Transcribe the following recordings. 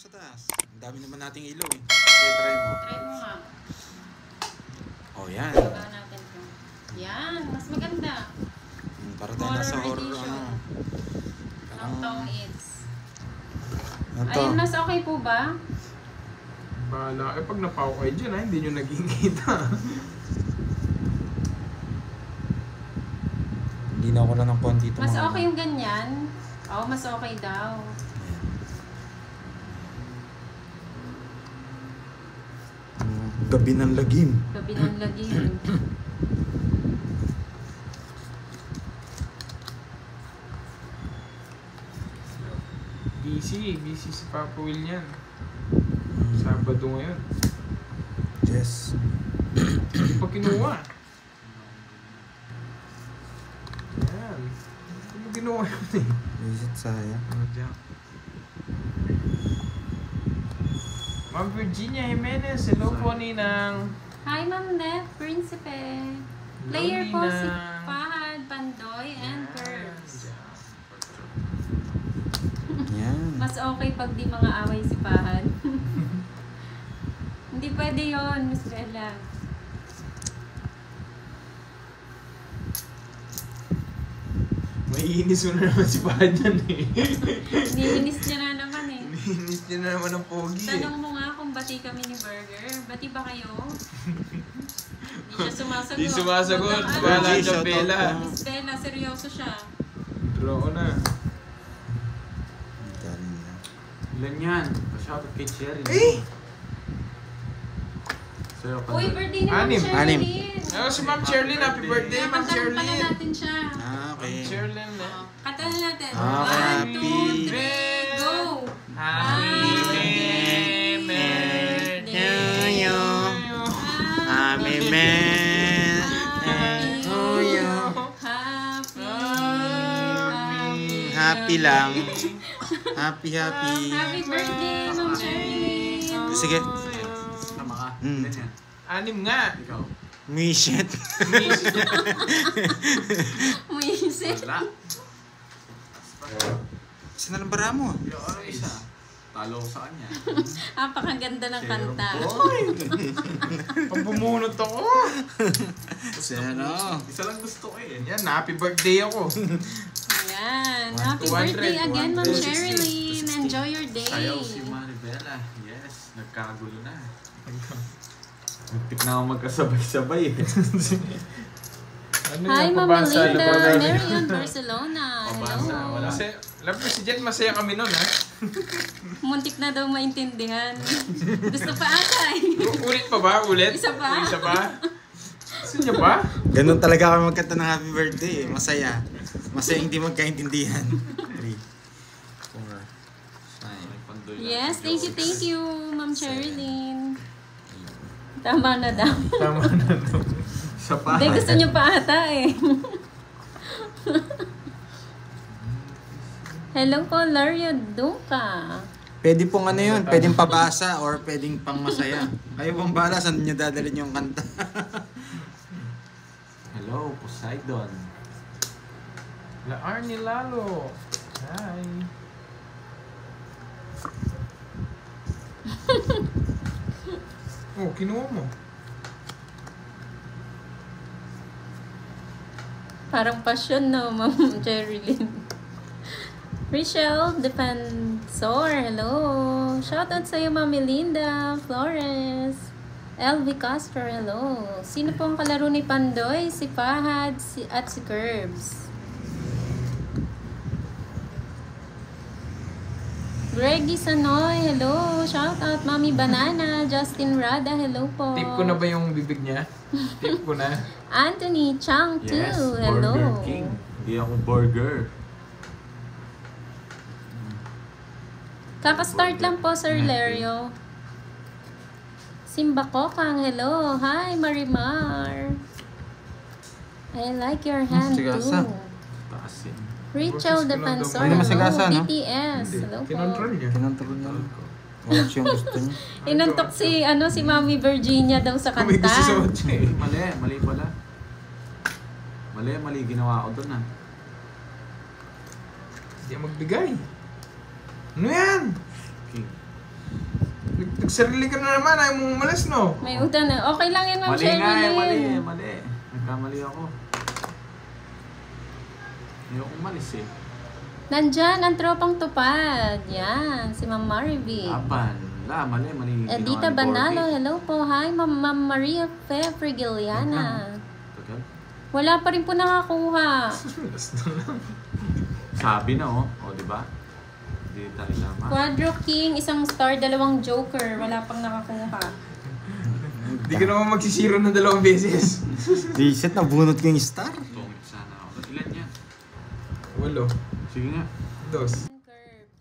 sa taas. Ang dami naman nating ilaw eh. Sige, try mo. Try mo nga. Oh, yan. Baba natin to. Yan, mas maganda. Para tayo nasa horror ano. Knockdown is. Ano to? Ayun, mas okay po ba? Bahala. Eh, pag napaw kayo dyan, hindi nyo nagkikita. Hindi na ako na ng konti ito. Mas okay yung ganyan. Oo, mas okay daw. Gabi ng lagim. Gabi ng lagim. Busy si Papa Will niyan. Sabado ngayon. Yes. Hindi pa kinuha. Yan. Hindi mo kinuha yun eh. Visit sayang. Ano dyan? Ma'am Virginia Jimenez, hello po Ninang. Hi, Ma'am Nef, Principe. Player po si Fahad, Pandoy, and Curves. Yan. Mas okay pag di mga away si Fahad. Hindi pwede yon, Miss Bella. Maiinis mo na naman si Fahad yan eh. Iniinis niya na naman eh. Maiinis niya na naman ang pogi eh. Tanong mo nga kung bati kami ni Burger. Bati ba kayo? Hindi siya sumasagot. Hindi sumasagot. Magkakaano. Wala Shout siya out Bella. po. Miss Bella, seryoso siya. Draw na. Galing na. Ilan yan? Pa-shoutout kay Cherry. Eh! Sa'yo ka. Uy, birthday ni Ma'am Anim. Sherlyn. Oh, si Ma'am Cherlyn. Happy birthday, Ma'am Kakantahan pala Cherlyn. natin siya. Ah, Ma'am okay. Cherlyn na. Kantahan natin. Happy 1, 2, 3, go! Happy birthday to you. Happy birthday to you. Happy lang. Happy. Happy birthday, Ma'am Sherlyn. Sige. Tama ka. Mm. Ilan yan? 6 nga. Ikaw. Mission. Muisip. Wala. Saan na lang bara mo? Yo, ano isa? Talo ko sa kanya. Napakaganda ng kanta. Pag bumunot ako. Ano? Isa lang gusto ko eh. Yan, happy birthday ako. Ayan. 1, Happy 200, birthday again, Ma'am 100, Sherlyn. Enjoy your day. Sayaw si Maribela. Yes, nagkagulo na. Muntik na ako magkasabay-sabay eh. Ano Hi, yung Ma'am pabasa? Melinda. Ano pa- Marion Barcelona. Pabasa, Hello. wala. Kasi, alam mo si Jen, masaya kami nun ha. Muntik na daw maintindihan. Gusto pa ata eh. Ulit pa ba? Ulit? Isa pa. Isa pa? Gusto niyo pa? Ganun talaga kami magkanta ng happy birthday eh. Masaya. Masaya hindi magkaintindihan. 3, 4, 5. Yes, thank you, Ma'am Sherlyn. Tama na daw. Tama na to. Isa pa. Hindi, gusto niyo pa ata eh. Hello po, Lario Duca. Pwede pong ano yun, pwedeng pabasa or pwedeng pang masaya. Kayo pong bala, saan nyo dadalhin yung kanta? Hello, Poseidon. La Arnie Lalo. Hi. Oh, kinuha mo. Parang passion no, Ma'am Jerilyn. Rachel Defensor, hello. Shoutout sa'yo, Ma'am Melinda Flores. LV Castro, hello. Sino pong kalaro ni Pandoy? Si Fahad at si Curbs. Greggy Sanoy, hello. Shoutout, Mami Banana. Justin Rada, hello po. Tip ko na ba yung bibig niya? Tip ko na. Anthony Chang too, Yes, hello. Burger King. Hindi ako burger. Kakastart lang po, Sir Lerio. Simba Kokang, hello. Hi, Marimar. I like your hand Sigasa. too. Taasin. Rachel Boses ko lang Defensor, daw. Hindi naman sigasa, hello. no? BTS, hello po. Kinontrol niya. Kinontrol na lang. Wala siyang gusto niya. Inantok si Mami Virginia daw sa Kung may gusto sa kanta. kotse eh. Mali pala. Mali ginawa ko doon ah. Hindi magbigay. Ano yan? King. Nagsarili ka na naman, ayaw mong umalis, no? May utang na. Okay lang yan, Ma'am Mali nga eh, Sherilyn. mali. Nagkamali ako. Ayoko umalis eh. Nandyan ang tropang tupad. Yan, si Ma'am Marivy. Laban. Mali. Edita Ginawa ni Banalo, Corby. hello po. Hi, Ma'am Maria Frigiliana. Tagal. Wala pa rin po nakakuha. Last na lang. Sabi na oh. O, di ba? Hindi tayo tama. Quadro King, isang star, 2 joker. Wala pang nakakuha. Hindi ka naman magsisiro ng 2 beses. Reset na bunot ko yung star. Tungit sana ako. Ilan yan? 8. Sige nga. 2.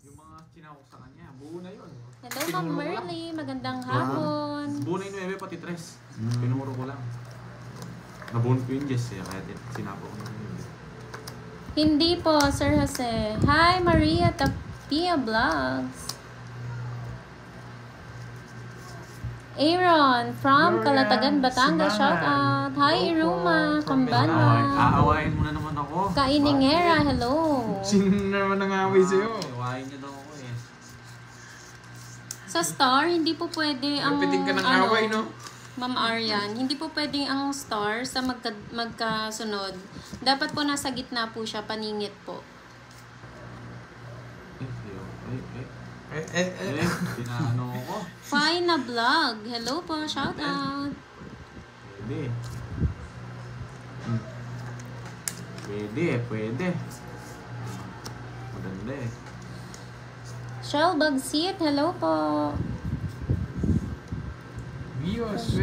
Yung mga kinakok sa kanya, buo na yun. Hello, Ma'am Merly. Magandang hapon. Buo na yung 9 pati 3. Pinuro ko lang. Nabunod ko yung Jess eh, kaya sinapo ko na yun. Hindi po, Sir Jose. Hi, Maria Tapia Vlogs. Aaron from Gloria, Calatagan, Batangas. Sinan. Shout out. Hi, Hello Iruma. from Kambana. Aawain mo na naman ako. Kainingera. Hello. Sino naman nangaway sa'yo? Aawain niya daw ako eh. Sa star, hindi po pwede ang Kapitin ka ng away, no? Ma'am Arian, hindi po pwedeng ang star sa magkasunod. Dapat po nasa gitna po siya, paningit po. Pinaano ko. Fine na vlog. Hello po, shout out. Pwede. Maganda eh. Shell Bagsit, hello po. Bios,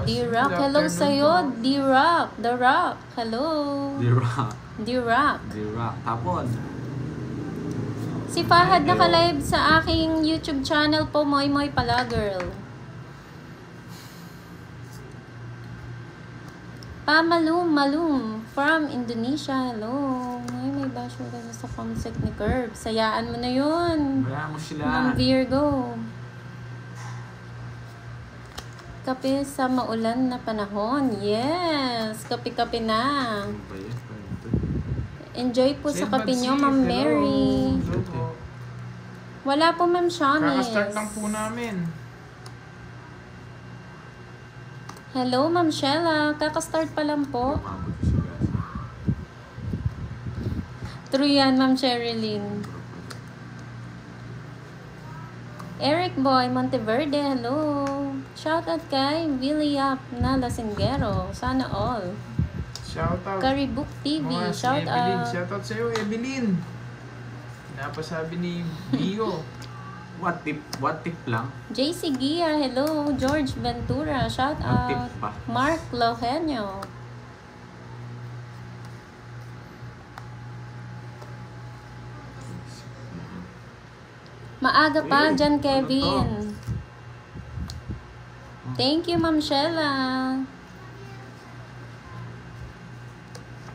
D-Rock, hello sa'yo. D-Rock, The Rock, hello. D-Rock. D-Rock. Tapon. Si Fahad naka-live sa aking YouTube channel po, Moy Moy pala, girl. Malum from Indonesia, hello. May basyo ka na sa comsec ni Curb. Sayaan mo na yun. Bayaan mo sila. Ma'am Virgo. Kape sa maulan na panahon. Yes! Kape-kape na. Ano ba yan? Enjoy po sa kape nyo, Ma'am Mary. Wala po, Ma'am Shamis. Kaka-start lang po namin. Hello, Ma'am Shella. Kaka-start pa lang po. Umabot ko siya guys. True yan, Ma'am Sherilyn. Eric Boy Monteverde, hello. Shoutout kay Willie Yap na Lasinggero. Sana all. Shoutout. Karibook TV, Mga si shout Evelyn. out. Shoutout sa'yo, Evelyn. Napasabi ni Bio. What tip lang? JC Gia, hello. George Ventura, shout What tip out. pa? Mark Lohenio. Maaga pa dyan, Kevin. Thank you, Ma'am Shella.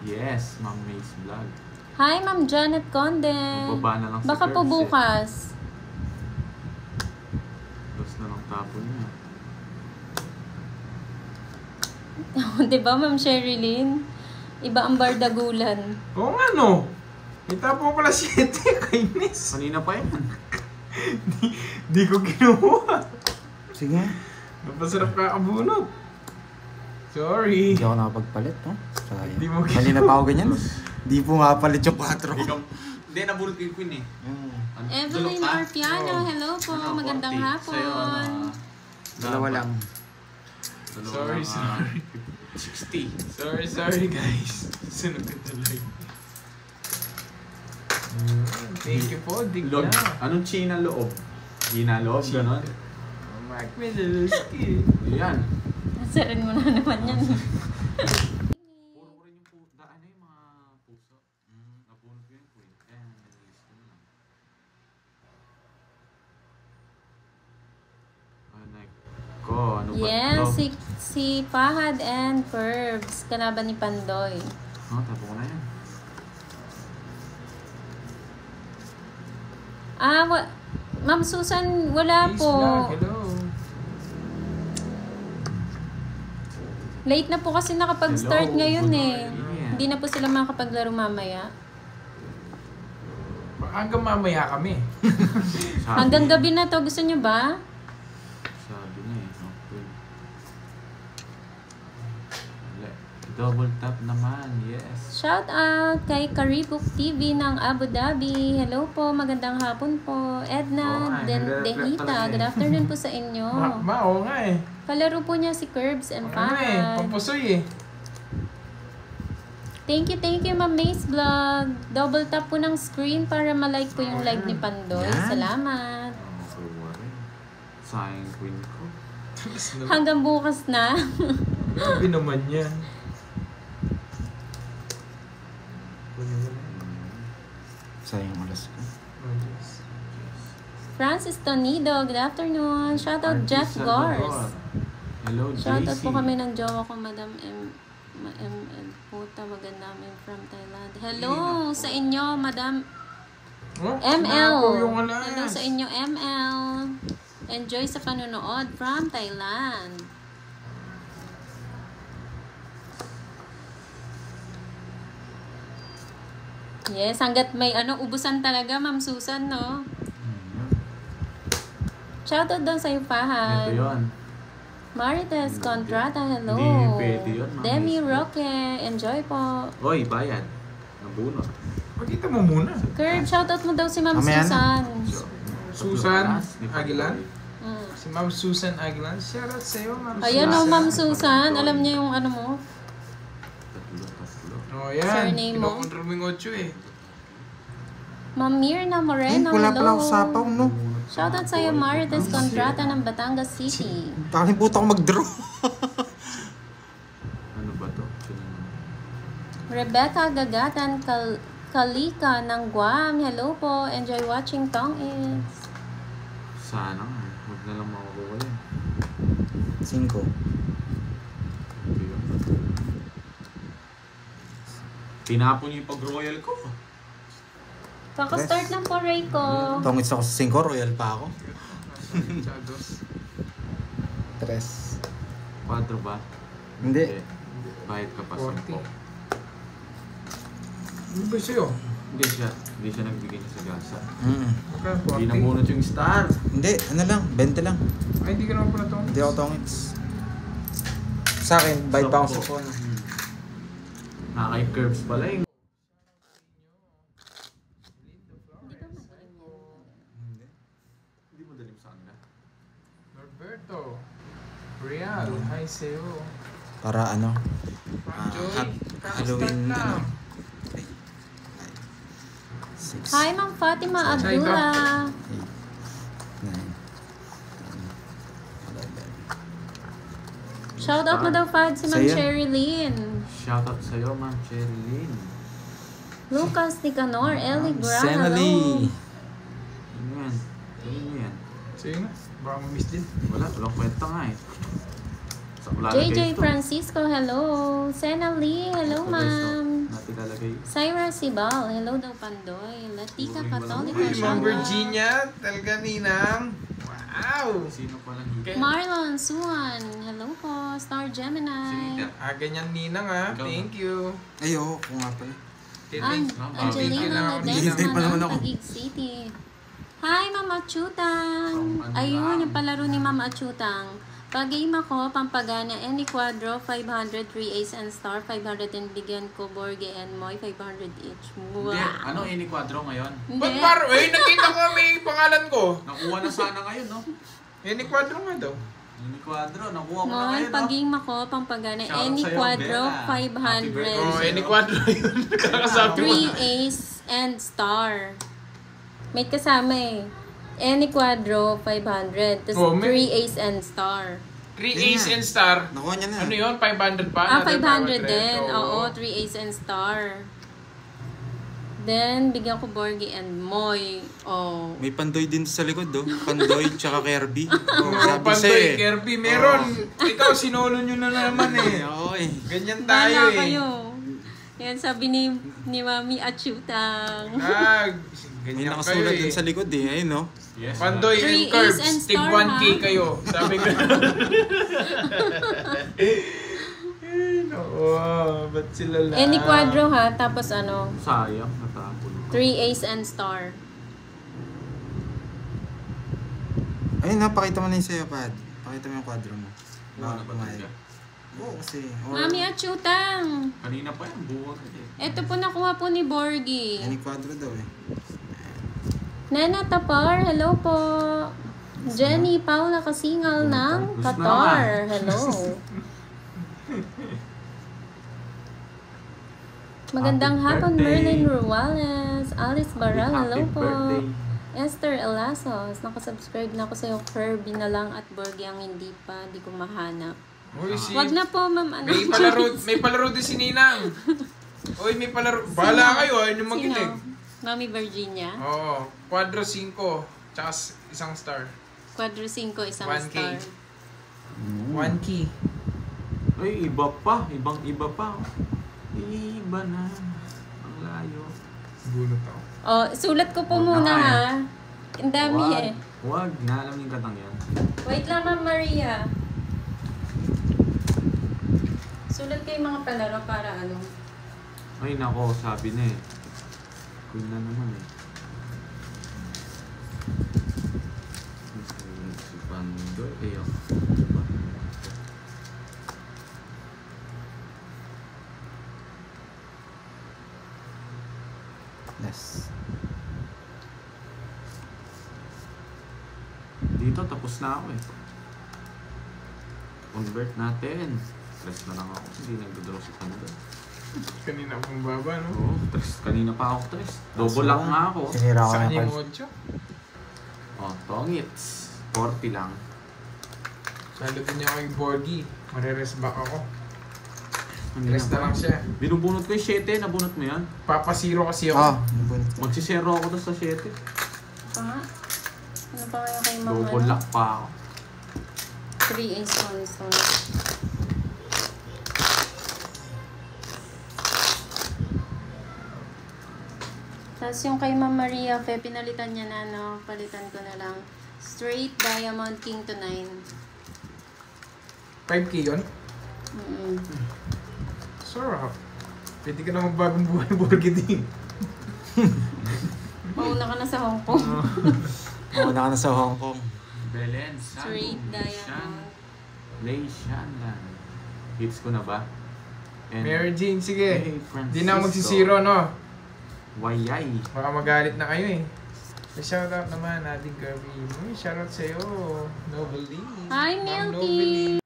Yes, Ma'am May's vlog. Hi, Ma'am Janet Conde. Magbaba na lang si Baka po Curbs, eh. bukas. Tapos na lang tapon niya. Diba, Ma'am Sherilyn? Iba ang bardagulan. Oo nga, no. Kita po pala 7, kainis. Kanina pa yan. Di ko kinuha. Sige. Napasarap ka kabunot. Sorry. Hindi ako nakapagpalit, no? Sayang. Hindi mo Kanina pa ako ganyan. Hindi po nga palit yung 4. Hindi, nabulot ko yung queen eh. Evelyn Orfiano, hello po. Magandang hapon. Dalawa lang. Sorry. 60. Sorry guys. Sunod ka tuloy. Thank you po, Loob. Digna. Anong China loob? China loob, gano'n? Mark Middleski. Yan. Nasarin mo na naman yan. Puro ko rin yung daan yung mga puso. Napunod ko yung queen. Ayan, nag-list ko na lang. Ano ba Yes, ito? si Fahad and Curbs. Kalaban ni Pandoy. Tapo ko na yan. Ma'am Susan, wala Please po. vlog, hello. Late na po kasi nakapag-start Hello, ngayon good eh. morning. Hindi na po sila makapaglaro mamaya. Hanggang mamaya kami. Sabi, Hanggang gabi na to. Gusto nyo ba? Double tap naman, yes. Shout out kay Karibuk TV ng Abu Dhabi. Hello po, magandang hapon po. Edna Dehita, good afternoon po sa inyo. Oo nga eh. Kalaro po niya si Curbs and Ano eh, Fahad. papusoy eh. Thank you, Ma'am Mace Vlog. Double tap po ng screen para malike po yung live ni Pandoy. Yan. Salamat. Sayang queen ko. Hanggang bukas na. Grabe naman yan. Sayang oras ko. Oh, yes. Francis Tonido, good afternoon. Shout out Auntie Jeff Salvador. Gors. Hello, JC. Shout out po kami ng jowa ko, Madam ML Puta, maganda namin from Thailand. Hello sa inyo, Madam Oh, ML. sinapo yung alas. Hello sa inyo, ML. Enjoy sa panonood from Thailand. Yes, hanggat may ubusan talaga, Ma'am Susan, no? Shoutout daw sa'yo, Ito Fahad. yun. Marites Contrata, hello. Hindi pwede yun, Ma'am. Demi Roque, enjoy po. Oy, bayad. Nabunot. Pakita mo muna. Kurt, shoutout mo daw si Ma'am Mamaya na. Susan. Susan Ni Pandoy. Aguilan? Mm. Si Ma'am Susan Aguilan. Shoutout sa'yo, Ma'am Ayan Susan. o, Ma'am Susan. Alam niya yung ano mo. Tatlo. Oh, yan. Surname mo? Kinokontrol mo yung 8 eh. Ma'am Mirna Moreno, Wala pala hello. ako sapaw, no? Shoutout sa'yo, Marites Contrata ng Batangas City. Nakalimutan ko mag-draw. Ano ba to? Rebecca Gagatan Kalika ng Guam, hello po. Enjoy watching Tong Is. Sana nga. Huwag na lang makakawala. 5. Tinapon niyo yung pag-royal ko. Kaka-start lang po, Rayco. Tongits ako sa 5, royal pa ako. Chados. 3. 4 ba? Hindi. Bayad ka pa 40. 5. Ano ba sa'yo? Hindi siya nagbigay niya sa gasa. Magkano, Hindi 40? nabunot yung star. Hindi, ano lang, 20 lang. Ay, hindi ka naman pala to. Hindi ako tongits. Sa akin, bayad pa ako sa phone. Nakakay curves pala yung. Hindi mo dalim sa kanila. Norberto. Real. Hi sa'yo. Para ano, Joy. Halloween, na. 6, Hi, Ma'am Fatima Hi, Abdullah. 8, 9, 11. Shoutout mo daw, Fad, si Ma'am Sa'yo. Sherilyn. Shoutout sa'yo, Ma'am Cherilyn. Lucas Nicanor, Ellie Graham, Senali. Ano yan? Ano yan? Sige na. Baka ma-miss din. Walang kwenta nga eh. Sa ulalagay JJ ito. Francisco, hello. Sena Lee, hello, Ito, guys, ma'am. Natin lalagay. Syra Sibal, hello daw, Pandoy. Latika Uy, Catholica, walang- Uy, Ma'am shoutout. Virginia. Talaga, Ninang. Wow. Sino palang hika? Marlon Suan, hello po. Star Gemini. Ganyan, Ninang ah. Ikaw Thank you. Ay, oo, kung nga pala. Ang Thank you Angelina lang ako, Hihintay Ledesma pa naman ng ako. Taguig City. Hi, Mama Chutang. Ano Ayun, lang? yung palaro ni Mama Chutang. Pag-game ako, Pampagana, Any Quadro, 500, 3 Ace and Star, 500 and bigyan ko, Borge and Moy, 500 each. Wow. Hindi. Ano, ini quadro ngayon? Hindi. Ba't paro? Eh, nakita ko may pangalan ko. Nakuha na sana ngayon, no? Eh, ni Quadro nga daw. Ini quadro, nakuha ko na Moy, ngayon, no? pag-game ako, Pampagana, Shoutout Any sa'yo, Quadro, Bella. Happy 500. Oh, birthday. eh, ni Quadro yun. Kakasabi mo. 3 Ace and Star. May kasama eh. Any Quadro, 500. Tapos Oh, may- 3 Ace and Star. 3 Yun Ace nga. and Star. Nakuha niya na. Ano yun? 500 pa? Ah, Another 500 500. din. Oo, 3 Ace and Star. Then, bigyan ko Borgie and Moy. Oh. May Pandoy din sa likod, do. Pandoy tsaka Kirby. Oh, Sabi Pandoy, sa'yo eh. Kirby, meron. Ikaw, sinolo nyo na naman eh. Oo eh. Ganyan tayo Bahala eh. kayo. Yan sabi ni Mami Achutang. Ah, May ganyan kayo nakasulat eh. din sa likod eh. Ayun, no? Yes. Pandoy and 3 Curbs, Ace and tig Star, 1K ha? kayo. Sabi ko. Oo, ba't sila lang? Any Quadro ha, tapos ano, Sayang, natapon. 3 Ace and Star. Ayun, napakita mo na yung sa'yo, Pad. Pakita mo yung kwadro mo. Ano ba talaga? Oo, kasi. Or, Mami Achutang. Kanina pa yan, buwag eh. Ito po nakuha po ni Borgie. Yan yung quadro daw eh. Nana Tapar, hello po. Jenny Paula Kasingal ng Gusto na Qatar. Hello. Magandang Happy hapon, birthday. Merlin Ruales. Alice Baral, hello Happy po. birthday. Esther Elasos, nakasubscribe na ako sa'yo. Kirby na lang at Borgie ang hindi pa. Di ko mahanap. Uy, si... Wag na po, ma'am. Ano? May palaro din si Ninang. Uy, may palaro. Bahala kayo, ayun yung maginig. Mami Virginia. Oo, Quadro 5. Tsaka isang star. Quadro 5, isang 1K. star. 1 key. Ay, iba pa. Ibang-iba pa. Iba na. Ang layo. Bunot ako. Oh, sulat ko po Wag na muna nga ha. Ang dami Wag. eh. Huwag. Naalam yung katang yan. Wait lang, Ma'am Maria. Sulat ko yung mga palaro para ano. Ay, nako. Sabi na eh. Queen na naman eh. Si Pandoy. Eh, ako. Diba? Yes. Dito, tapos na ako eh. Convert natin. Stress na lang ako. Hindi nag-draw si Pandoy. Kanina pang baba, no? Oo, stress. Kanina pa ako stress. Double lock nga ako. Sinira ko Saan na yung pala. 8? Oh, tongits. 40 lang. Salutin niya ako yung Borgie. Mareres back ako. Kanina Rest na pa. lang siya. Binubunot ko yung 7. Nabunot mo yan? Papasiro kasi ako. Ah, yung bunot ko. Magsisero ako doon sa 7. Pa? Ano pa kaya kay Ma'am? Double lock pa ako. 3 ace 1 star. Tapos yung kay Ma'am Maria Fe, pinalitan niya na, no? Palitan ko na lang. Straight Diamond King to 9. 5K yun? Sarap. Pwede ka na magbagong buhay Borgie din. Pauna ka na sa Hong Kong. Mauna ka na sa Hong Kong. Belen, Straight Diamond. Lay Shandan. Hits ko na ba? And Mary Jane, sige. Hey, Francisco. Di na magsisiro, no? Wayay. Baka magalit na kayo eh. May shoutout naman ating Kirby. May shoutout sa'yo. Novelty. Hi, Ma'am Milky!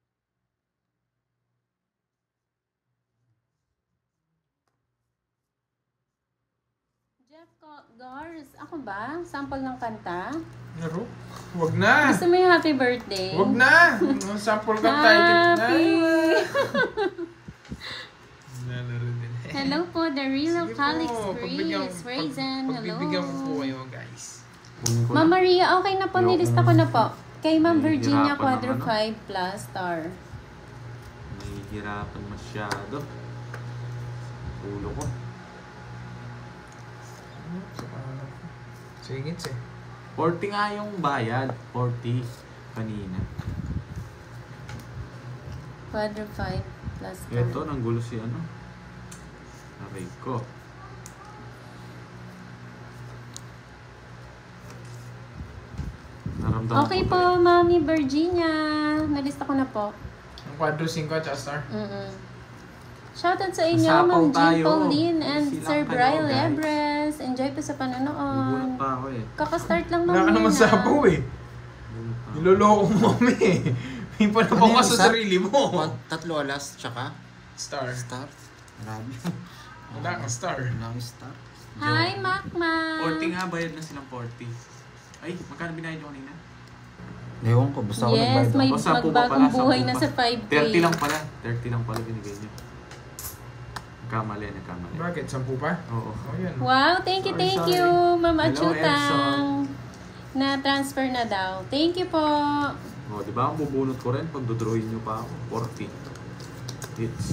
Jeff Gars, ako ba? Sample ng kanta? Naro? Wag na! Gusto mo yung happy birthday? Wag na! Sample ka tayo. Happy! Nalaro din. Hello po, the real Sige po, Calix pagbigyan- Chris. Raisin, hello. Pagbibigyan ko po kayo, guys. Kunin ko Ma'am na. Maria, okay na po, nilista ko na po. Kay Ma'am Virginia, Nahihirapan quadro ng ano? 5 plus star. Nahihirapan masyado. Ulo ko. Singits eh. 40 nga yung bayad. 40 kanina. Quadro 5 plus star. Ito, nanggulo si ano. Aray ko. Naramdaman Okay ko po, to eh. Mami Virginia. Nalista ko na po. Ang quadro 5 at star. Shoutout sa inyo, Masapaw Ma'am Jean tayo. Pauline and Easy lang Sir kayo, Brian guys. Lebres. Enjoy po sa Nagulat panonood. Ano pa ako eh. Kakastart lang, Ma'am Wala ka naman Nina. sabaw eh. Nagulat pa ako. Niloloko mo kami eh. May panabaw Ano ka yun, sa isa? sarili mo. Tatlo alas, tsaka Star. star. Marami. Wala ka star. Walang star. Hi, Makma. 40 nga, bayad na silang 40. Ay, magkano binayad nyo kanina? Ewan ko, basta ako Yes, nagbayad. may O, 10 pa magbagong pala, buhay 10 na pa. sa 5K. 30 lang pala. 30 lang pala binigay nyo. Nagkamali. Bakit? 10 pa? Oo. Oh, yun. Wow, thank you, Sorry, thank sorry. you, Ma'am Hello, Achutang. Edson. Na-transfer na daw. Thank you po. O, di ba? Ang bubunot ko rin pag dodrawin nyo pa ako. 40. Hits.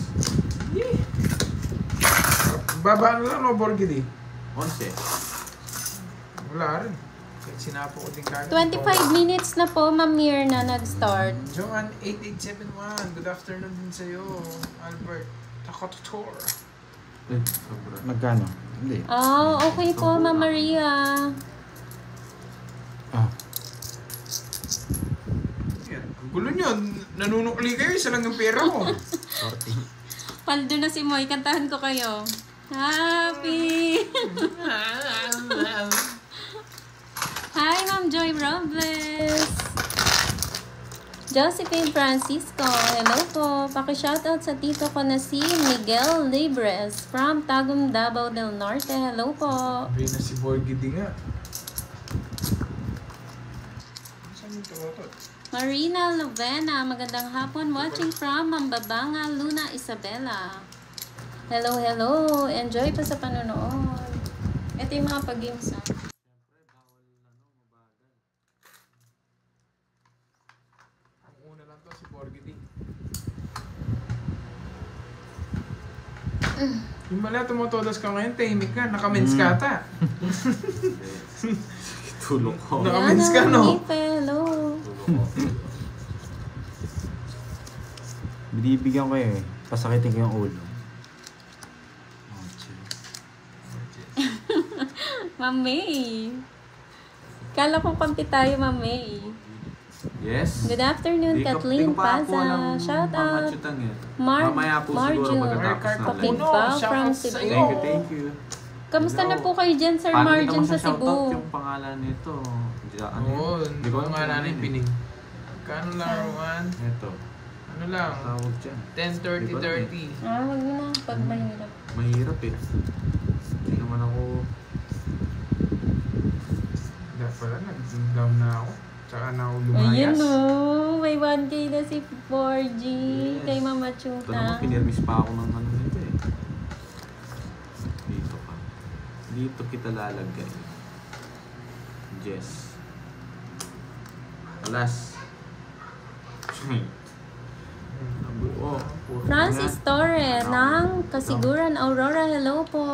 Baba na lang no, Borgie di. 11. Wala rin. Kahit sinapo ko din kagad. 25 minutes na po, Ma'am Mirna nag-start. Joan 8871, good afternoon din sa'yo. Albert Takotutor. Eh, sobra. Magkano? Hindi. Oh, okay po, Ma'am Maria. Ah, Yan. Ang gulo nyo, nanunukli kayo, isa lang yung pera ko. Paldo na si Moy. Kantahan ko kayo. Happy! Hi, Ma'am Joy Robles! Josephine Francisco, hello po. Paki-shoutout sa tito ko na si Miguel Libres from Tagum, Davao del Norte. Hello po. Sabi na si Borgidi nga. Saan yung tumotot? Marina Lovena, magandang hapon. Watching from Mambabanga, Luna Isabela. Hello, hello. Enjoy pa sa panonood. Ito yung mga pag-games. Ang una lang to si Borgidi. Yung mala tumotodas ka ngayon, tahimik ka. Nakamens ka ata. Tulog ko. Nakamens ka, no? Hello. Tulog ko. Binibigyan ko eh. Pasakitin ko yung ulo. Ma'am May. Kala ko kampi tayo, Ma'am May. Yes. Good afternoon, Kathleen Paza. Shout out. Mamaya po siguro Marjo. pagkatapos ng live. Kapitbaw from Shoutout sa Cebu. iyo. Thank you. Kamusta na Hello. po kayo dyan, Sir Paano Margin kita sa masya-shoutout Cebu? yung pangalan nito? Ano Oo, yun? hindi ko nga nanin yun eh. pining. Kano lang, Roman? Ito. Ano lang? Tawag dyan. 10:30:30. Wag mo na. Pag mahirap. Mahirap eh. Hindi naman ako... Dapat pala, nag-down na ako. Tsaka na ako Ayun lumayas. o. May 1K na si 4G. Yes. Kay Mama Ito Chuta. naman, pinirmis pa ako ng ano nito eh. Dito ka. Dito kita lalagay. Jess. Alas. Oh, Francis Torre ng Kasiguran, Aurora. Hello po.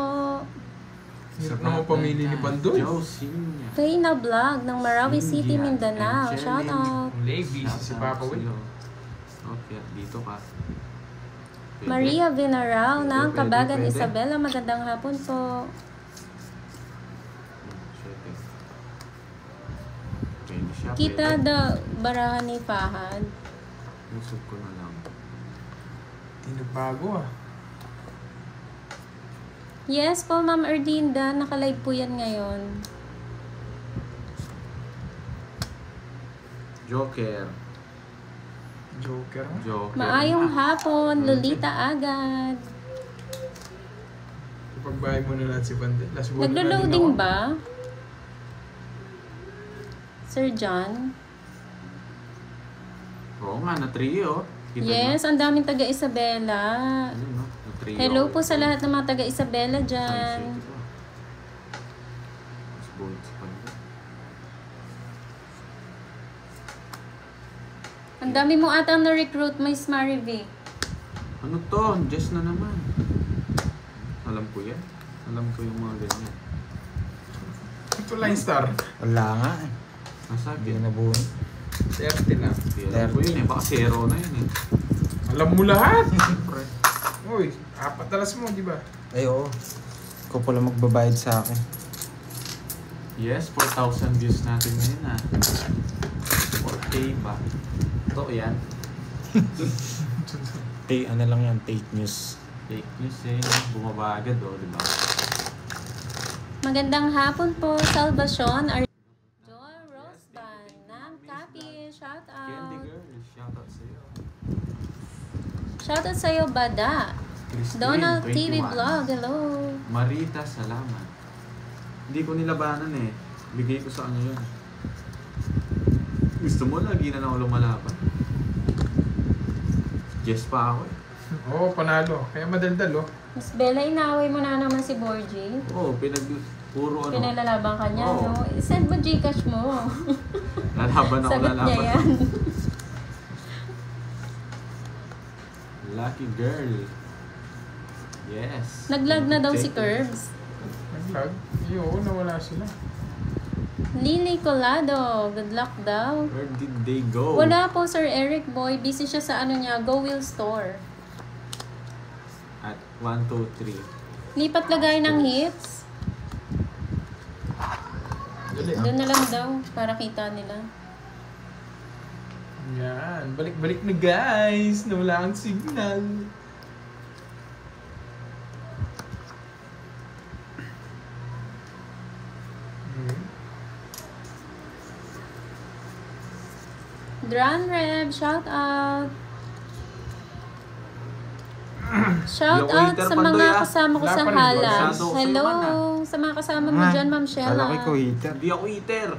Hirap naman pamili ni Pandoy. Josie. Faina Vlog ng Marawi City, India. Mindanao. Angeline. Shout out. Ang lazy si Papa Will. Okay, dito ka. Pwede. Maria Vinarao ng Pwede, Kabagan, pwede. Isabela. Magandang hapon po. Pwede. Pwede siya, Kita pwede. the barahan ni Fahad. Usap ko na lang. Tinabago ah. Yes po, Ma'am Erdinda. Nakalive po yan ngayon. Joker. Joker ah. Joker. Maayong hapon, Lolita agad. Ipagbayad mo na lahat si Pandoy. Last word na Naglo-loading din ako. ba? Sir John? Oo nga, na-trio. Kita Yes, ang daming taga Isabela. Ayun, no? Na-trio. Hello po sa lahat ng mga taga Isabela dyan. Mas bold si Pandoy. Ang dami mo atang na-recruit, Miss Marivic. Ano to? Jess na naman. Alam ko yan. Alam ko yung mga ganyan. Ito line star. Wala nga eh. Nasabi. Hindi na buo. 30 lang. Alam ko yun eh. Baka zero na yun eh. Alam mo lahat. Siyempre. Uy, apat talas mo, di ba? Ay oo. Ikaw pala magbabayad sa akin. Yes, 4,000 views natin ngayon ah. 4K ba? Ito yan. Ano lang yan, take news. Fake news eh. Bumaba agad oh, di ba? Magandang hapon po, Salvacion. Joy Rosban ng Capi. Shout Candy out. girl, shoutout sa'yo. Shout out sa'yo, Bada. Christine, Donald TV 21. Vlog. Hello. Marita, salamat. Hindi ko nilabanan eh. Bigay ko sa kanya yun. Gusto mo, lagi na lang ako lumalaban. Yes pa ako eh. Oo, panalo. Kaya madaldal oh. Miss Bella, inaway mo na naman si Borgie. Oo, puro ano. Pinalalaban ka niya, Oo. no? Send mo Gcash mo. Lalaban ako, Sagot niya lalaban. yan. Lucky girl. Yes. Nag-lag na daw si Take it. Curbs. Nag-lag. Oo, nawala sila. Lily Colado, good luck daw. Where did they go? Wala po, Sir Eric Boy. Busy siya sa ano niya, Go Will Store. At 1, 2, 3. Lipat lagay ng hits. Dali ah. Doon na lang daw, para kita nila. Yan. Balik-balik na guys. Nawala ang signal. Dran Reb, shout out. Shout Yo, out waiter, sa Pandoy, mga ah. kasama ko Wala sa pa rin ba? halas. Masyado ko Hello, sa'yo, man, sa mga kasama mo dyan, Ma'am Shella. Kala ko ikaw hater. Hindi ako eater.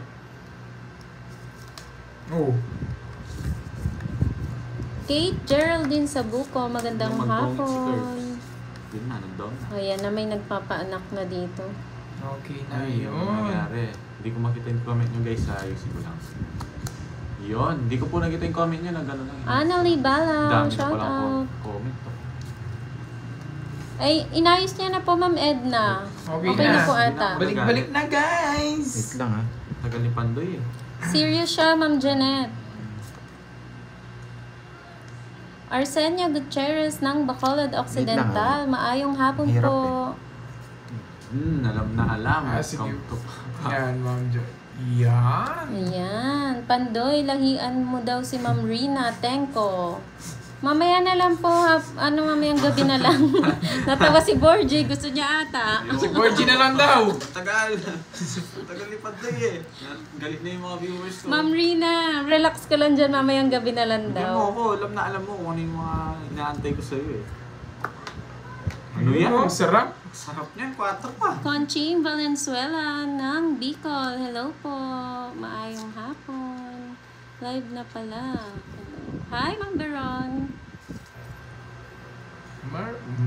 Oh. Kate Geraldine Sabuco, magandang Yung mag-comment si hapon. Curbs. Yun na, nandun na. Ayan na, may nagpapaanak na dito. Okay na Ay, yung nangyari. Hindi ko makita yung comment nyo guys, ayusin ko lang. Yun, hindi ko po nakita yung comment nyo na gano'n lang. Annalie Balaw, Dami na shout palang out. comment to. Ay, inayos niya na po, Ma'am Edna. Okay Okay na na. po ata. Balik-balik na, Wait guys! lang ha. Tagal ni Pandoy eh. Serious siya, Ma'am Janet. Arsenia Gutierrez ng Bacolod Occidental. Maayong hapon Hirap po. Alam na alam. Ah, sige. Come to- Yan, Ma'am Jo. Yan! Ayan. Pandoy, lahian mo daw si Ma'am Rina Tenko. Mamaya na lang po, mamayang gabi na lang. Natawa si Borgie, gusto niya ata. Si Borgie na lang daw! Tagal. Tagal ni Pandoy eh. Galit na yung mga viewers ko. Ma'am Rina, relax ka lang dyan, mamayang gabi na lang Hindi mo daw. ako, alam mo kung ano yung mga inaantay ko sa'yo eh. Ano yan? Oh, sarap! Sarap niyan, 4 pa. Conching Valenzuela ng Bicol. Hello po. Maayong hapon. Live na pala. Hello. Hi, Ma'am Beron.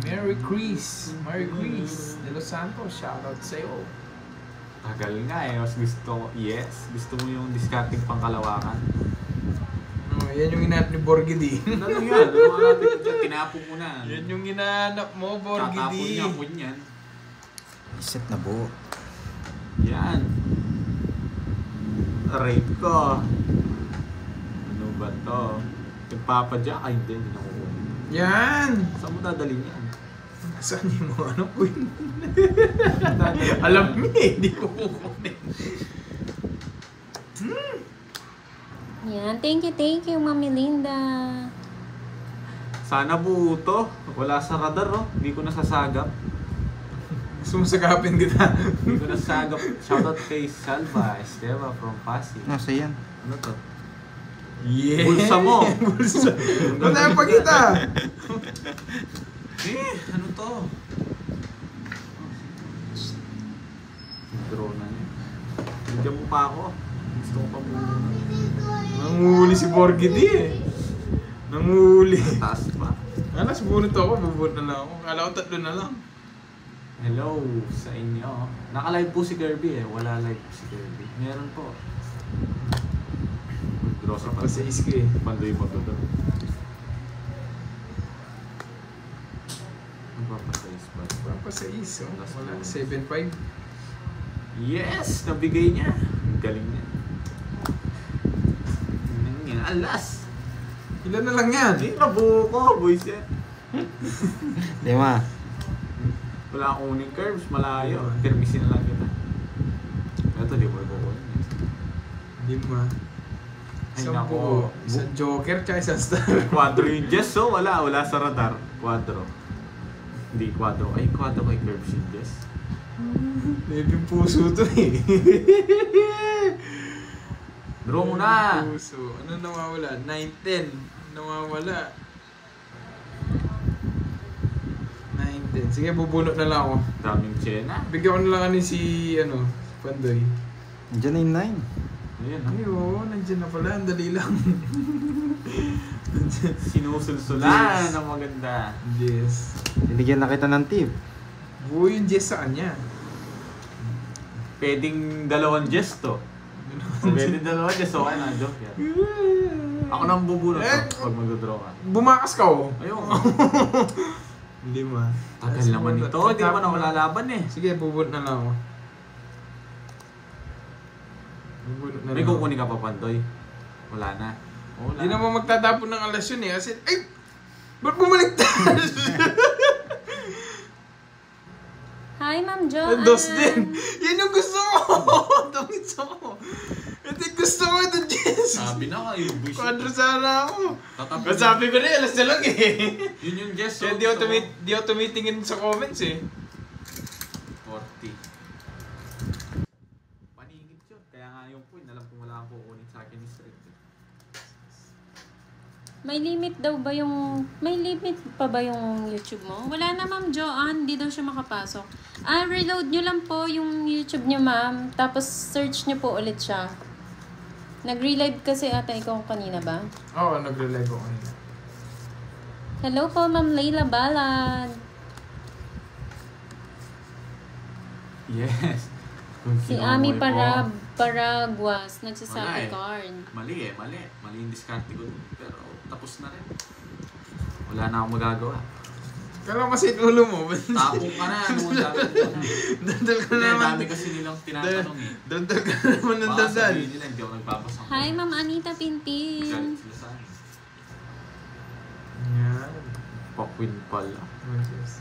Merry Chris de Los Santos, shoutout sa'yo. Tagal nga eh. Mas gusto ko, gusto mo yung discarding pangkalawakan. Oh, yan yung hinahanap ni Borgidi. Ano yan? Ano mga natin ko dyan? Tinapon mo na. Yan yung hinahanap mo, Tatapon Borgidi. niya po niyan. Iset na buo. Yan. Rate ko. Ano ba to? Nagpapadyak? Ay, hindi na ko. Yan! Saan mo dadalhin yan? Saan yung mga ano ko yun? Alam mo eh, hindi ko kukunin. Yan. Thank you, Mami Linda. Sana buo to. Wala sa radar oh. Hindi ko nasasagap. Gusto mo sagapin kita. Hindi ko nasasagap. Shoutout kay Salva Esteva from Pasig. Nasa yan. Ano to? Yeah! Bulsa mo! Bulsa! Ba't tayo pagkita? Ano to? Draw na niya. Bigyan mo pa ako. Gusto ko pa muna. Nanguhuli si Borgidi eh. Nanguhuli. Taas pa. Alas, bunot ako, bubunot na lang ako. Kala ko 3 na lang. Hello sa inyo. Naka-live po si Kirby eh. Wala live si Kirby. Meron po. Draw sa Pa sa iski eh. Pandoy mo to doon. Magpapasayis ba? Pa sa is, oh. Last Wala, one. 7.5. Yes! Nabigay niya. Ang galing niya. Tingnan niya. Alas! Ilan na lang yan? Hindi, nabuo ko. Boys yan. 5. Wala akong uning curves. Malayo. Termisin na lang kita. Ito, di mo ibukunin. Hindi ma. Ay, Isang nako. buo. Isang joker, tsaka isang star. Quadro yung Jess, so wala sa radar. Quadro. Hindi, quadro. Ay, quadro kay curves yung Jess. Maybe puso to eh. Draw mo na! Puso. Ano nawawala? 9-10. Nawawala. 9-10. Sige, bubunot na lang ako. Daming Chena. Bigyan ko na lang ano si, Pandoy. Diyan na yung 9. Ayan, no? Ay, oo. Nandiyan na pala. Ang dali lang. Sinusulsulan ng maganda. Yes. Binigyan na kita ng tip. Buo yung Jess sa kanya. Pwedeng 2 Jess to. Pwedeng 2 Jess, so ano, joke yan. Ako nang bubunot to pag mag-draw ka. Bumakas ka oh. Ayun. Hindi ma. Tagal naman ito. Hindi naman ako lalaban eh. Sige, bubunot na lang ako. Bubunot na lang May ako. kukunin ka pa, Pandoy. Wala na. Wala. Hindi naman magtatapon ng alas yun eh. Kasi, ay! Ba't bumaliktad? Hi, Ma'am Joanne. Dos din. Yan yung gusto ko. Tungit sa ko. Ito yung gusto ko ito, Jess. Sabi na kayo, boys. Quadro sana ako. Tatapos. Ba't sabi ko na alas na lang eh. Yun yung Jess. Kaya di ako tumitingin sa comments eh. 40. Paningit yun. Kaya nga yung point, alam kong wala kang kukunin sa akin ni Street. May limit daw ba yung... May limit pa ba yung YouTube mo? Wala na, Ma'am Joanne. Hindi daw siya makapasok. Reload nyo lang po yung YouTube nyo, ma'am. Tapos search nyo po ulit siya. Nag-relive kasi ata ikaw kanina ba? Oo, nagre-live ako kanina. Hello po, Ma'am Layla Balad. Yes. Kung Si kinuha Ami mo ko. Paraguas. Wala Nagsasabi eh. card. Mali eh, mali. Mali yung diskarte ko dun. Pero tapos na rin. Wala na akong magagawa. Kala kasi ulo mo. Tapong ka na, ano ang dami ko na. Dandal ka Hindi, na naman. dami kasi nilang tinatanong eh. Dandal ka na naman ng Baka dandal. sabihin nila, hindi ako nagpapasok. Hi, Ma'am Anita Pintin. Galit sila sa akin. Yan. Pakwin pala. Yes.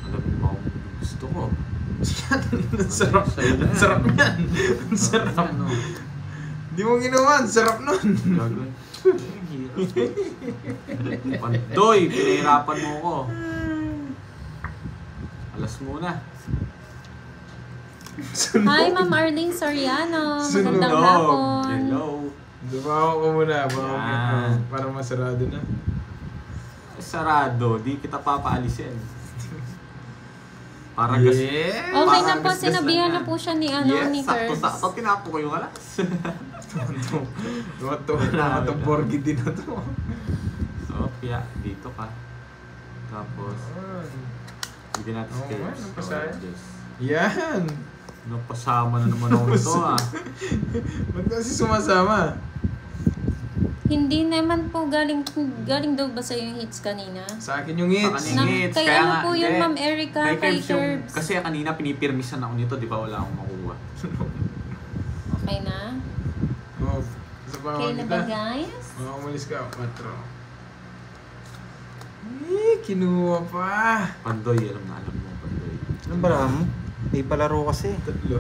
Alam mo kung gusto ko. Ang sarap. Ang sarap yan. Ang sarap. Ano? Di mo ginawa. Ang sarap nun. Gagawin. Pandoy, pinahirapan mo ko. Alas muna. Hi, Ma'am Arlene Soriano. Sunog. Magandang hapon. Hello. Dumawa ko muna. Yan. Para masarado na. Sarado, di kita papaalisin. Para gas. Yeah. Okay na Parang po, gasgas sinabihan na na po siya ni, ni Yes, Curves. sakto-sakto. Tinapo ko yung alas. Tuwa itong porgy din na to. So, kaya dito ka. Tapos, bigyan natin Oo si nga, Curves. napasaya. Yes. Yan. Napasama na naman ako nito ah. Ba't kasi sumasama? Hindi naman po galing daw ba sa yung hits kanina? Sa akin yung Sa hits. kanina. Na, Hits, kay kaya ano nga, po yun, hindi. Ma'am Erica, kay Curbs yung, Curbs. kasi kanina pinipirmisan ako nito, di ba wala akong makuha. Okay na? Oh, sa bawang Okay na kita. ba, guys? Umalis ka, 4. Kinuha pa. Pandoy, alam mo, Pandoy. Anong bara mo? May palaro kasi. 3.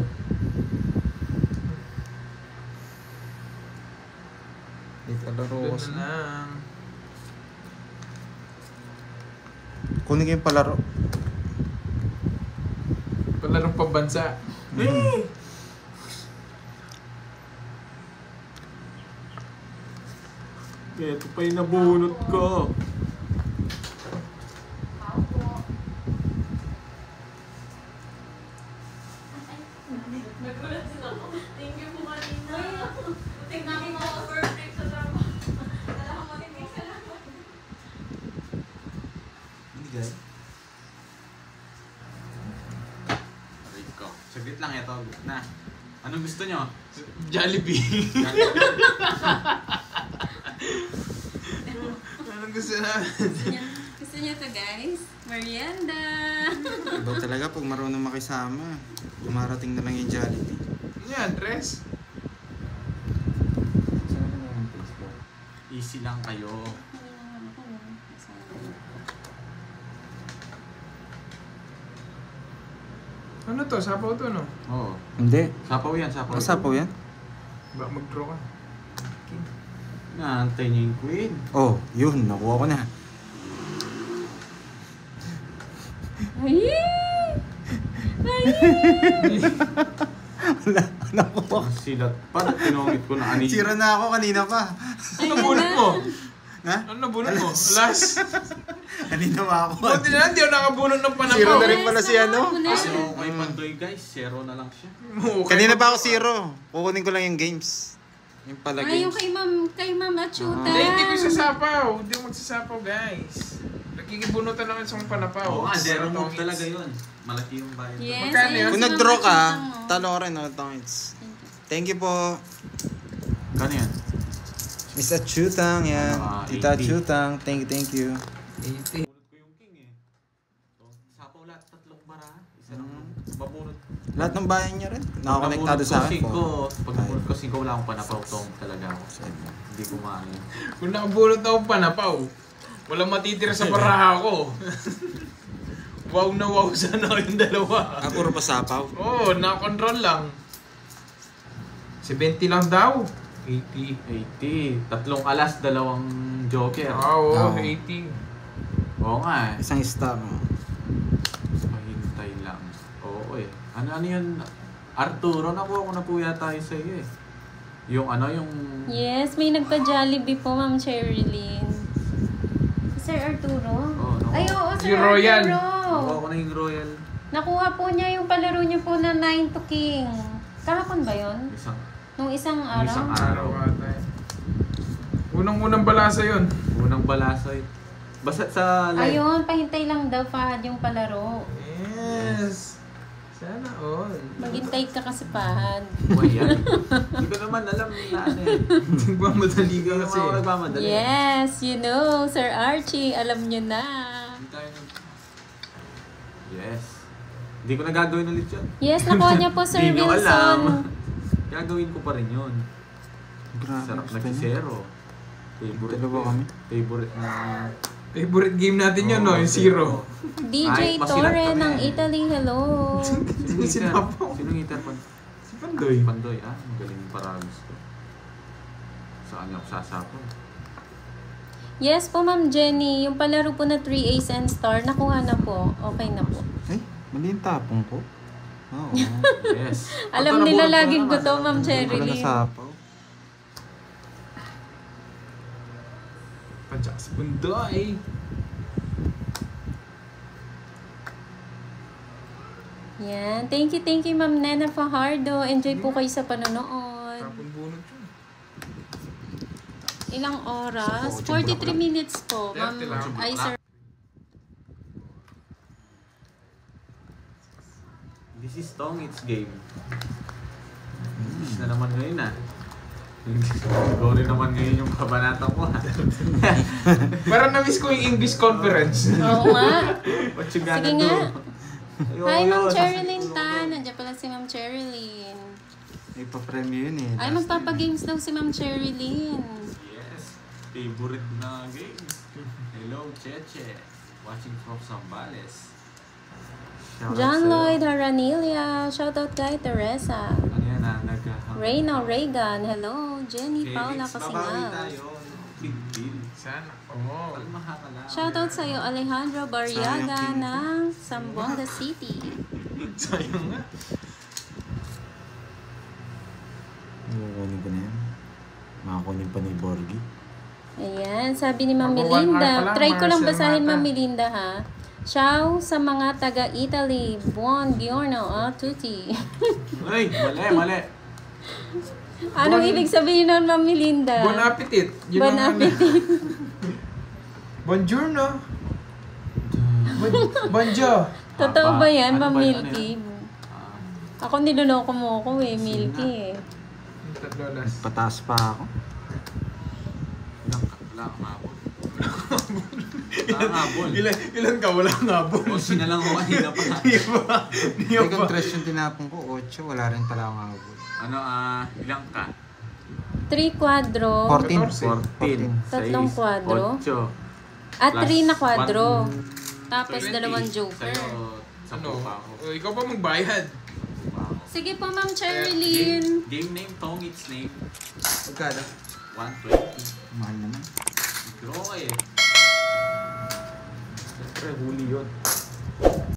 May palaro kasi. Ganun lang. Kunin ko yung palaro. Palarong pambansa. Ito pa yung nabunot ko. Nagulat din ako. Thank you po kanina. Tingnan mo ako perfect sa trabaho. Alam mo, hindi ka lang. Hindi guys. Rico. Saglit lang ito. Na. Anong gusto nyo? Jollibee. Anong gusto na? Gusto niya to, guys? Merienda! Iba talaga pag marunong makisama. Dumarating na lang yung Jollibee. Ano yan, dress? Easy lang kayo. Ano to? Sapaw to, no? Oo. Hindi. Sapaw yan, sapaw. Masapaw yan? Ba, mag-draw ka. Naantay niya yung queen. Oh, yun. Nakuha ko na. Ay! Wala. Nakuha ko. Ang silat pa. Tinungit ko na ani. Sira na ako kanina pa. Ano nabunot mo? Ha? Ano nabunot mo? Alas. Kanina pa ako. Buti na lang, di ako nakabunot ng panapaw. Zero na rin pala si ano. Kasi kay Pandoy guys, 0 na lang siya. Kanina pa ako 0. Kukunin ko lang yung games. Yung pala Ay, yung games. kay Ma'am Achuta. Hindi ko sasapaw. Hindi ko magsasapaw, guys. Nakikibunutan lang sa panapaw. Oo nga, 0 move hits. talaga yun. Malaki yung bayad. Yes, Magkano ayun yun? Kung si nag-draw Ma'am ka, Achuta mo. talo ka rin. Thank you po. Kano yan? Miss Achutang, yan. Tita 80. Achutang, thank you. 80. Bunot ko yung king eh. So, sapaw lahat, 3 bara. Isa lang mabunot. Lahat ng bayan niya rin. Nakakonektado sa akin. Pag nabunot ko 5, wala akong panapaw tong talaga ako. Hindi ko maano. Kung nakabunot ako panapaw, walang matitira sa baraha ko. Wow na wow sana yung dalawa. Puro pasapaw. Oo, nakakontrol lang. 70 lang daw. 80. 80. 3 alas, 2 joker. Oo, Oo. 80. Oo nga eh. Isang star. Mahintay lang. Oo eh. Ano yun? Arturo, nakuha ko na po yata yung sa'yo eh. Yung ano, yung... Yes, may nagpa-Jollibee po, Ma'am Cherilyn. Sir Arturo? Oo, no. Ay, oo, Sir Yung Royal. Arturo. Nakuha ko na yung Royal. Nakuha po niya yung palaro niya po na 9 to King. Kahapon ba yun? Nung isang araw? Isang Araw araw. ata eh. Unang-unang balasa yun. Unang balasay. Basta sa live. Ayun, pahintay lang daw Fahad yung palaro. Yes. Sana all. Maghintay ka kasi Fahad. Buhay yan. Hindi ko naman alam na ano eh. Nagmamadali Hindi ka naman kasi. ako nagmamadali. Yes, you know, Sir Archie, alam niyo na. Hindi tayo Yes. Hindi ko na gagawin ulit yun. Yes, nakuha niya po Sir Hindi nyo Wilson. alam. Gagawin ko pa rin yun. Grabe. Sarap gusto niya. nagsisero. Favorite Dalawa ko. kami. Favorite na... Favorite game natin yun, no? Yung Zero. DJ Ay, masilat Torre kami. ng Italy, hello. Sinong hitter? Sinapaw. Sinong hitter? Si Pandoy. Pandoy. Ah, magaling para gusto. Saan niya ako sasapon? Yes po, Ma'am Jenny. Yung palaro po na 3 Ace and Star, nakuha na po. Okay na po. Ay, mali yung tapong ko. Oo. Yes. Alam Pagka nila nabulog ko laging naman, gusto, Ma'am Wala Cherilyn. nasapaw. Padyak si Pandoy. Yan. Thank you, Ma'am Nena Fajardo. Enjoy po kayo sa panonood. Tapon bunot yun. Ilang oras? Sa 43 minutes po, Ma'am. 30 lang. Ay, sir. This is Tong, it's game. English na naman ngayon ah. Go rin naman ngayon yung kabanata ko ah. Parang na-miss ko yung English conference. Oo nga. What you Sige gonna do? nga. Ayoko Hi, Ma'am yun, Cherilyn nasa Tan. ulo Nandiyan pala si Ma'am Cherilyn. May pa-premyo yun eh. Ay, magpapagames daw si Ma'am Cherilyn. ko. Yes, favorite na game. Hello, Cheche. Watching from Zambales. Shoutout John sa'yo. Lloyd Haranilia. Shoutout kay Teresa. Ano yan ah, Reyna Reagan. Hello. Jenny Felix, Paula babawi Casinal. tayo. Big deal. Sana. Oo. Kalmaha ka lang. Shoutout sa'yo, Alejandro Barriaga Sayang, ng Zamboanga City. Sayang nga. Kukunin ko na yan. Makakunin pa ni Borgie. Ayan, sabi ni Ma'am Ako, 1 hour pa Melinda. lang, Try ko lang Marcel basahin, Mata. Ma'am Melinda, ha? Ciao sa mga taga-Italy. Buon giorno a tutti. Ay, mali. Anong ibig sabihin nun, Ma'am Melinda? Bon appetit. Yun Bon ang- appetit. Buongiorno. Bonjour. Totoo ba yan, Ano Ma'am ba- ano Milky? yan? Ah, Ako niloloko mo ako eh, Milky eh. Tatlolas. Pataas pa ako. wala kang habol. Wala kang habol. Ilan ka? Wala nga habol. O, sinalang ko kanina pa. Di ba? Di Second ba? tres yung tinapon ko, 8. Wala rin pala akong habol. Ano, ilang ka? 3 kwadro. 14. 14. Tatlong kwadro. 8. At Plus 3 na kwadro. one. Tapos 20. dalawang joker. Sa'yo, 10 Ano? pa ako. Ikaw pa magbayad. Wow. Sige po, Ma'am Cherilyn. Game name, Tong, its name. Pagkada? 120. Mahal naman. Draw eh. Siyempre, huli yun.